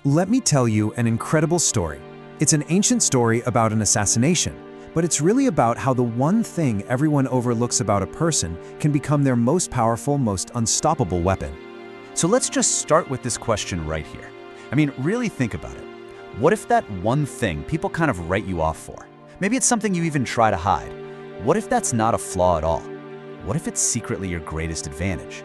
Let me tell you an incredible story. It's an ancient story about an assassination, but it's really about how the one thing everyone overlooks about a person can become their most powerful, most unstoppable weapon. So let's just start with this question right here. I mean, really think about it. What if that one thing people kind of write you off for? Maybe it's something you even try to hide. What if that's not a flaw at all? What if it's secretly your greatest advantage?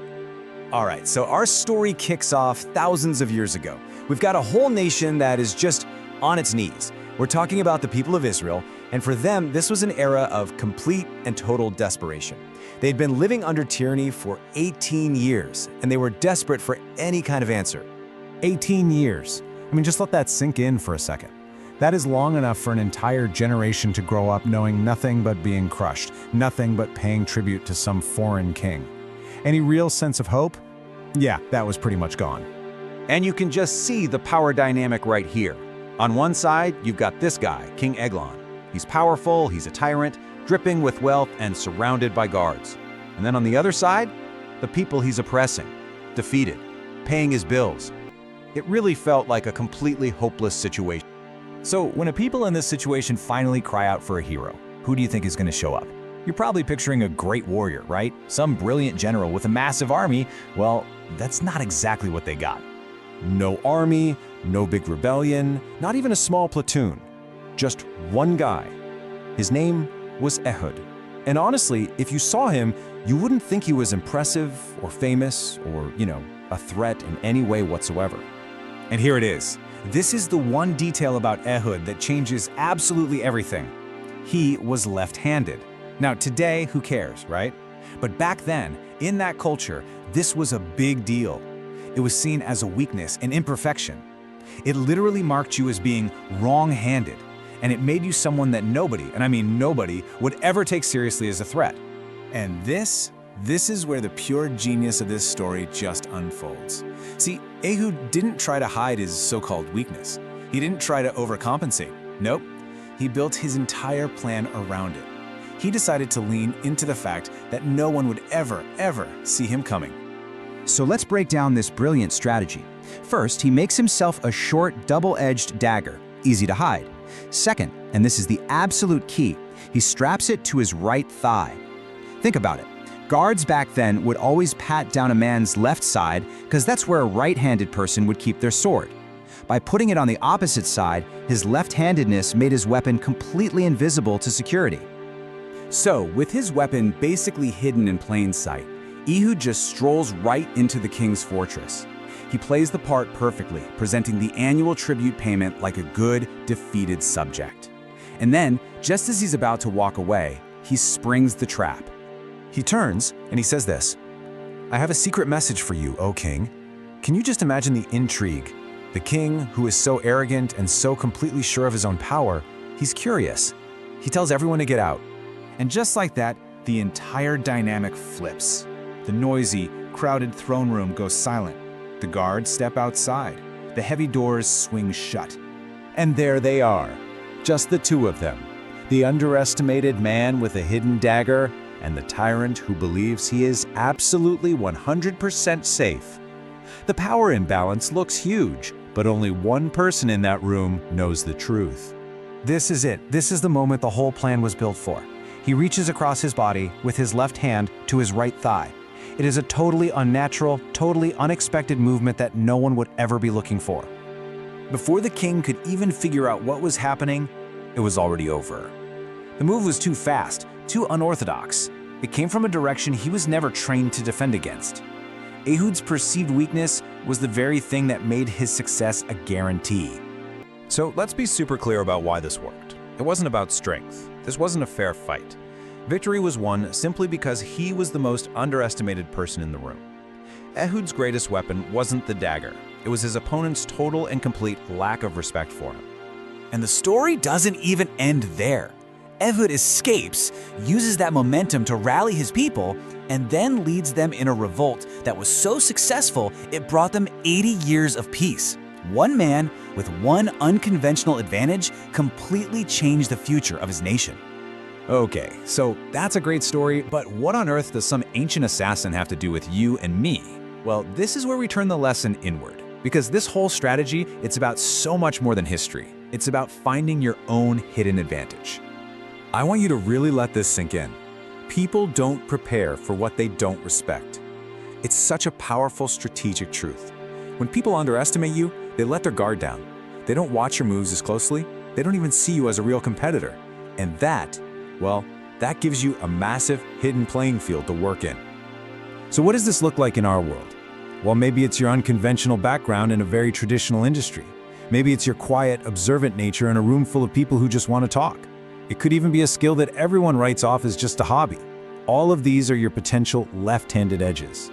All right, so our story kicks off thousands of years ago. We've got a whole nation that is just on its knees. We're talking about the people of Israel, and for them, this was an era of complete and total desperation. They'd been living under tyranny for 18 years, and they were desperate for any kind of answer. 18 years. I mean, just let that sink in for a second. That is long enough for an entire generation to grow up knowing nothing but being crushed, nothing but paying tribute to some foreign king. Any real sense of hope? Yeah, that was pretty much gone. And you can just see the power dynamic right here. On one side, you've got this guy, King Eglon. He's powerful, he's a tyrant, dripping with wealth and surrounded by guards. And then on the other side, the people he's oppressing, defeated, paying his bills. It really felt like a completely hopeless situation. So when a people in this situation finally cry out for a hero, who do you think is going to show up? You're probably picturing a great warrior, right? Some brilliant general with a massive army. Well, that's not exactly what they got. No army, no big rebellion, not even a small platoon. Just one guy. His name was Ehud. And honestly, if you saw him, you wouldn't think he was impressive or famous or, a threat in any way whatsoever. And here it is. This is the one detail about Ehud that changes absolutely everything. He was left-handed. Now today, who cares, right? But back then, in that culture, this was a big deal. It was seen as a weakness, an imperfection. It literally marked you as being wrong-handed, and it made you someone that nobody, and I mean nobody, would ever take seriously as a threat. And this is where the pure genius of this story just unfolds. See, Ehud didn't try to hide his so-called weakness. He didn't try to overcompensate. Nope. He built his entire plan around it. He decided to lean into the fact that no one would ever see him coming. So let's break down this brilliant strategy. First, he makes himself a short, double-edged dagger, easy to hide. Second, and this is the absolute key, he straps it to his right thigh. Think about it. Guards back then would always pat down a man's left side because that's where a right-handed person would keep their sword. By putting it on the opposite side, his left-handedness made his weapon completely invisible to security. So, with his weapon basically hidden in plain sight, Ehud just strolls right into the king's fortress. He plays the part perfectly, presenting the annual tribute payment like a good, defeated subject. And then, just as he's about to walk away, he springs the trap. He turns and he says this, "I have a secret message for you, O king." Can you just imagine the intrigue? The king, who is so arrogant and so completely sure of his own power, he's curious. He tells everyone to get out. And just like that, the entire dynamic flips. The noisy, crowded throne room goes silent. The guards step outside. The heavy doors swing shut. And there they are, just the two of them. The underestimated man with a hidden dagger and the tyrant who believes he is absolutely 100% safe. The power imbalance looks huge, but only one person in that room knows the truth. This is it. This is the moment the whole plan was built for. He reaches across his body with his left hand to his right thigh. It is a totally unnatural, totally unexpected movement that no one would ever be looking for. Before the king could even figure out what was happening, it was already over. The move was too fast, too unorthodox. It came from a direction he was never trained to defend against. Ehud's perceived weakness was the very thing that made his success a guarantee. So let's be super clear about why this worked. It wasn't about strength. This wasn't a fair fight. Victory was won simply because he was the most underestimated person in the room. Ehud's greatest weapon wasn't the dagger. It was his opponent's total and complete lack of respect for him. And the story doesn't even end there. Ehud escapes, uses that momentum to rally his people, and then leads them in a revolt that was so successful it brought them 80 years of peace. One man with one unconventional advantage completely changed the future of his nation. Okay, so that's a great story, but what on earth does some ancient assassin have to do with you and me? Well, this is where we turn the lesson inward. Because this whole strategy, it's about so much more than history. It's about finding your own hidden advantage. I want you to really let this sink in. People don't prepare for what they don't respect. It's such a powerful strategic truth. When people underestimate you, they let their guard down. They don't watch your moves as closely. They don't even see you as a real competitor. And that, well, that gives you a massive hidden playing field to work in. So what does this look like in our world? Well, maybe it's your unconventional background in a very traditional industry. Maybe it's your quiet, observant nature in a room full of people who just want to talk. It could even be a skill that everyone writes off as just a hobby. All of these are your potential left-handed edges.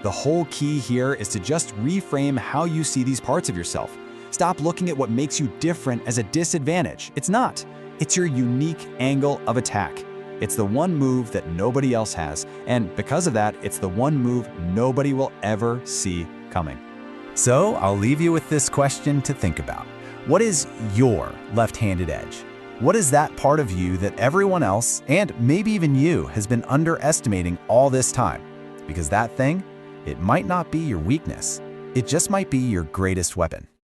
The whole key here is to just reframe how you see these parts of yourself. Stop looking at what makes you different as a disadvantage. It's not. It's your unique angle of attack. It's the one move that nobody else has, and because of that, it's the one move nobody will ever see coming. So I'll leave you with this question to think about. What is your left-handed edge? What is that part of you that everyone else, and maybe even you, has been underestimating all this time? Because that thing, it might not be your weakness. It just might be your greatest weapon.